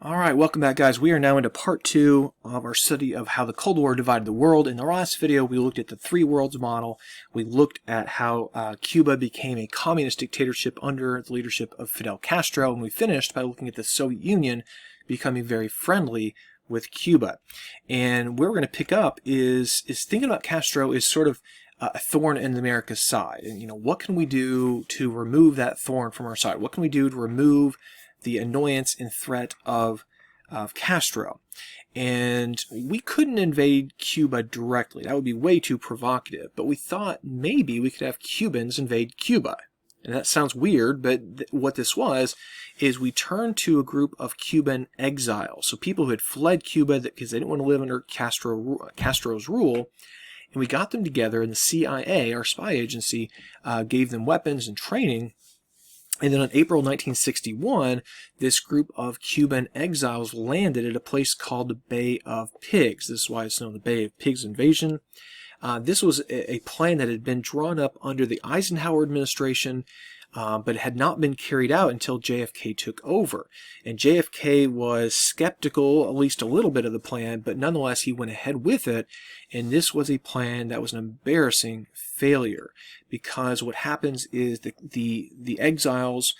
All right, welcome back, guys. We are now into part 2 of our study of how the Cold War divided the world. In the last video, we looked at the three worlds model. We looked at how Cuba became a communist dictatorship under the leadership of Fidel Castro, and we finished by looking at the Soviet Union becoming very friendly with Cuba. And where we're going to pick up is thinking about Castro is sort of a thorn in America's side. And, what can we do to remove that thorn from our side? What can we do to remove the annoyance and threat of Castro? And we couldn't invade Cuba directly. That would be way too provocative. But we thought maybe we could have Cubans invade Cuba. And that sounds weird, but what this was is we turned to a group of Cuban exiles. So people who had fled Cuba because they didn't want to live under Castro's rule. And we got them together, and the CIA, our spy agency, gave them weapons and training. And then in April 1961, this group of Cuban exiles landed at a place called the Bay of Pigs. This is why it's known the Bay of Pigs invasion. This was a plan that had been drawn up under the Eisenhower administration, but had not been carried out until JFK took over. And JFK was skeptical, at least a little bit, of the plan, but nonetheless he went ahead with it. And this was a plan that was an embarrassing failure, because what happens is the exiles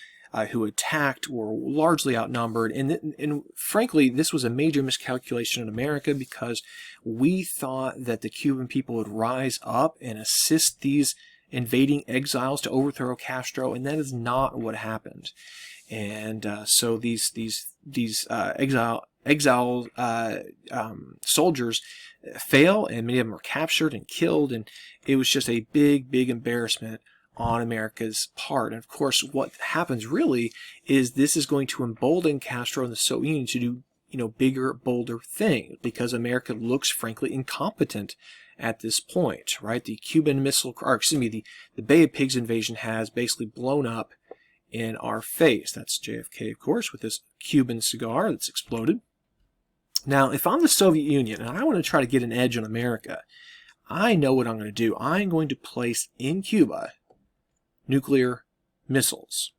who attacked were largely outnumbered, and frankly, this was a major miscalculation in America, because we thought that the Cuban people would rise up and assist these invading exiles to overthrow Castro, and that is not what happened. And so these exile soldiers fail, and many of them were captured and killed, and it was just a big embarrassment on America's part. And of course, what happens really is this is going to embolden Castro and the Soviet Union to do bigger, bolder things, because America looks frankly incompetent at this point, right? The Cuban Missile, or excuse me, the Bay of Pigs invasion has basically blown up in our face. That's JFK, of course, with this Cuban cigar that's exploded. Now, if I'm the Soviet Union and I want to try to get an edge on America, I know what I'm going to do. I'm going to place in Cuba nuclear missiles.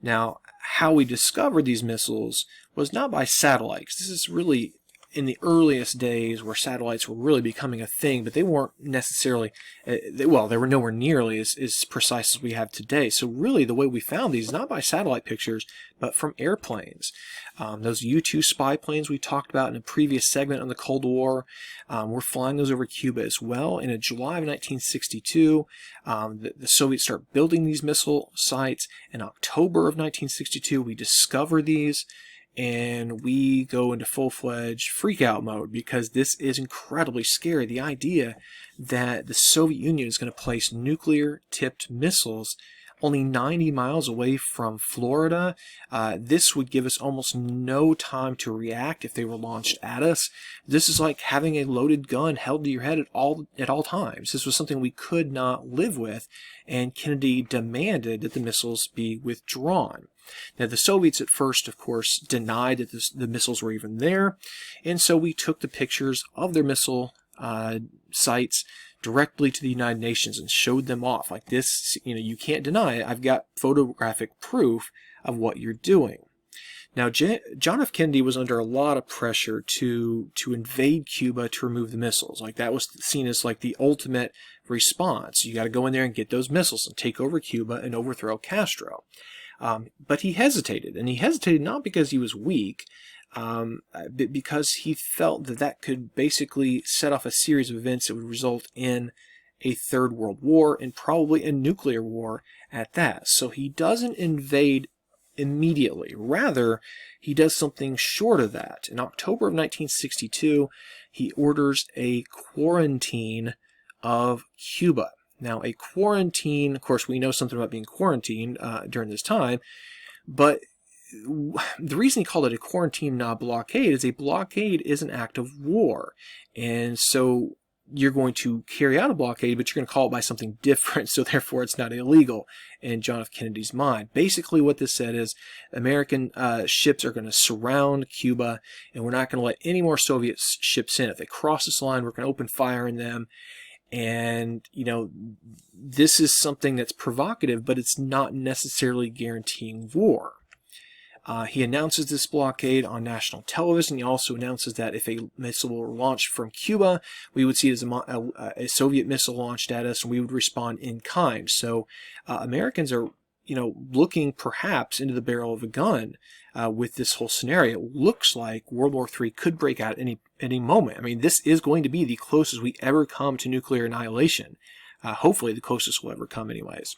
Now, how we discovered these missiles was not by satellites. This is really in the earliest days where satellites were really becoming a thing, but they weren't necessarily, they were nowhere nearly as precise as we have today. So really the way we found these is not by satellite pictures, but from airplanes. Those U-2 spy planes we talked about in a previous segment on the Cold War, we're flying those over Cuba as well. And in July of 1962, the Soviets start building these missile sites. In October of 1962, we discover these, and we go into full-fledged freak-out mode, because this is incredibly scary. The idea that the Soviet Union is going to place nuclear-tipped missiles only 90 miles away from Florida, this would give us almost no time to react if they were launched at us. This is like having a loaded gun held to your head at all times. This was something we could not live with, and Kennedy demanded that the missiles be withdrawn. Now, the Soviets at first, of course, denied that the missiles were even there, and so we took the pictures of their missile sites directly to the United Nations and showed them off. Like this, you can't deny it. I've got photographic proof of what you're doing. Now, John F. Kennedy was under a lot of pressure to invade Cuba to remove the missiles. Like, that was seen as like the ultimate response. You got to go in there and get those missiles and take over Cuba and overthrow Castro. But he hesitated, and he hesitated not because he was weak, but because he felt that could basically set off a series of events that would result in a third world war, and probably a nuclear war at that. So he doesn't invade immediately. Rather, he does something short of that. In October of 1962, he orders a quarantine of Cuba. Now, a quarantine, of course, we know something about being quarantined during this time, but the reason he called it a quarantine, not a blockade, is a blockade is an act of war. And so you're going to carry out a blockade, but you're going to call it by something different, so therefore it's not illegal in John F. Kennedy's mind. Basically what this said is American ships are going to surround Cuba, and we're not going to let any more Soviet ships in. If they cross this line, we're going to open fire on them. And, this is something that's provocative, but it's not necessarily guaranteeing war. He announces this blockade on national television. He also announces that if a missile were launched from Cuba, we would see it as a Soviet missile launched at us, and we would respond in kind. So Americans are, looking perhaps into the barrel of a gun with this whole scenario. It looks like World War III could break out any moment. I mean, this is going to be the closest we ever come to nuclear annihilation. Hopefully the closest we'll ever come anyways.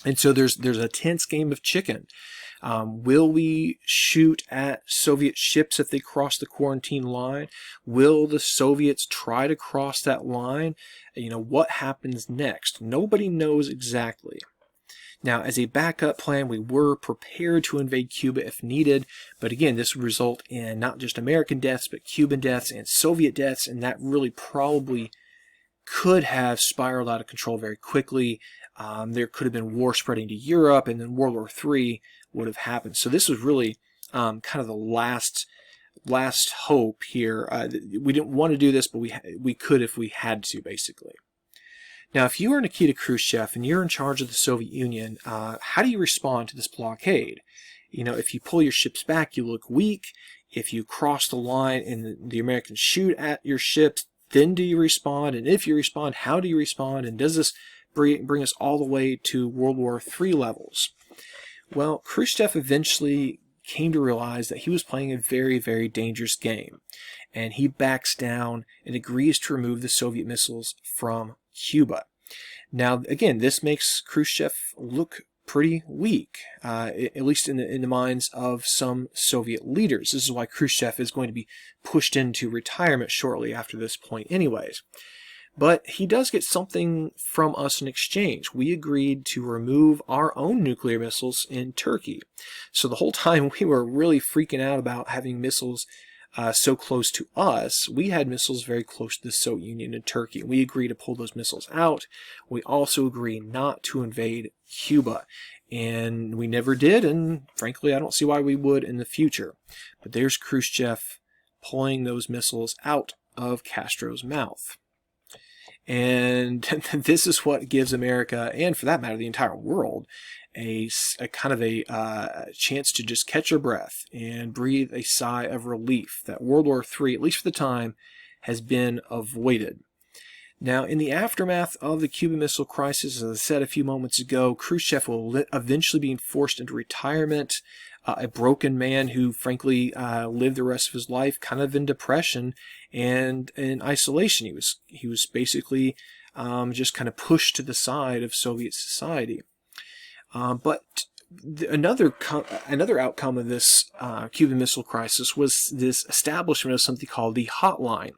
And so there's a tense game of chicken. Will we shoot at Soviet ships if they cross the quarantine line? Will the Soviets try to cross that line? What happens next? Nobody knows exactly. Now, as a backup plan, we were prepared to invade Cuba if needed, but again, this would result in not just American deaths, but Cuban deaths and Soviet deaths, and that really probably could have spiraled out of control very quickly. There could have been war spreading to Europe, and then World War III would have happened. So this was really kind of the last hope here. We didn't want to do this, but we could if we had to, basically. Now, if you are Nikita Khrushchev and you're in charge of the Soviet Union, how do you respond to this blockade? If you pull your ships back, you look weak. If you cross the line and the Americans shoot at your ships, then do you respond? And if you respond, how do you respond? And does this bring us all the way to World War III levels? Well, Khrushchev eventually came to realize that he was playing a very, very dangerous game. And he backs down and agrees to remove the Soviet missiles from Cuba. Now, again, this makes Khrushchev look pretty weak, at least in the minds of some Soviet leaders. This is why Khrushchev is going to be pushed into retirement shortly after this point anyways. But he does get something from us in exchange. We agreed to remove our own nuclear missiles in Turkey. So the whole time we were really freaking out about having missiles so close to us, we had missiles very close to the Soviet Union and Turkey. We agreed to pull those missiles out. We also agreed not to invade Cuba. And we never did, and frankly, I don't see why we would in the future. But there's Khrushchev pulling those missiles out of Castro's mouth. And this is what gives America, and for that matter, the entire world, a kind of a chance to just catch your breath and breathe a sigh of relief that World War III, at least for the time, has been avoided. Now, in the aftermath of the Cuban Missile Crisis, as I said a few moments ago, Khrushchev will eventually be forced into retirement, a broken man who, frankly, lived the rest of his life kind of in depression and in isolation. He was basically just kind of pushed to the side of Soviet society. But another outcome of this Cuban Missile Crisis was this establishment of something called the Hotline.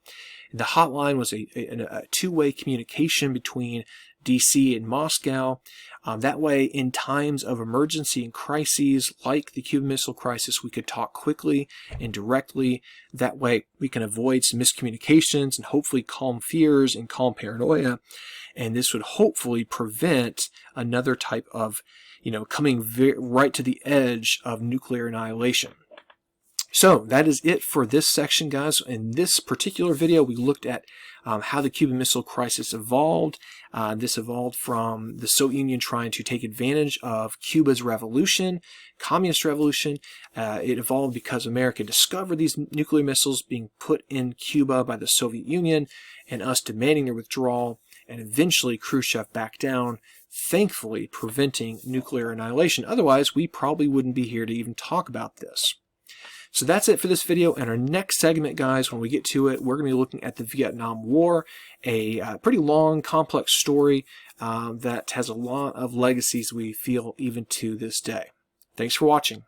The Hotline was a two-way communication between D.C. and Moscow. That way, in times of emergency and crises like the Cuban Missile Crisis, we could talk quickly and directly. That way, we can avoid some miscommunications and hopefully calm fears and calm paranoia. And this would hopefully prevent another type of, coming right to the edge of nuclear annihilation. So that is it for this section, guys. In this particular video, we looked at how the Cuban Missile Crisis evolved. This evolved from the Soviet Union trying to take advantage of Cuba's revolution, communist revolution. It evolved because America discovered these nuclear missiles being put in Cuba by the Soviet Union and us demanding their withdrawal. And eventually Khrushchev backed down, thankfully preventing nuclear annihilation. Otherwise, we probably wouldn't be here to even talk about this. So that's it for this video. In our next segment, guys, when we get to it, we're going to be looking at the Vietnam War, a pretty long, complex story that has a lot of legacies we feel even to this day. Thanks for watching.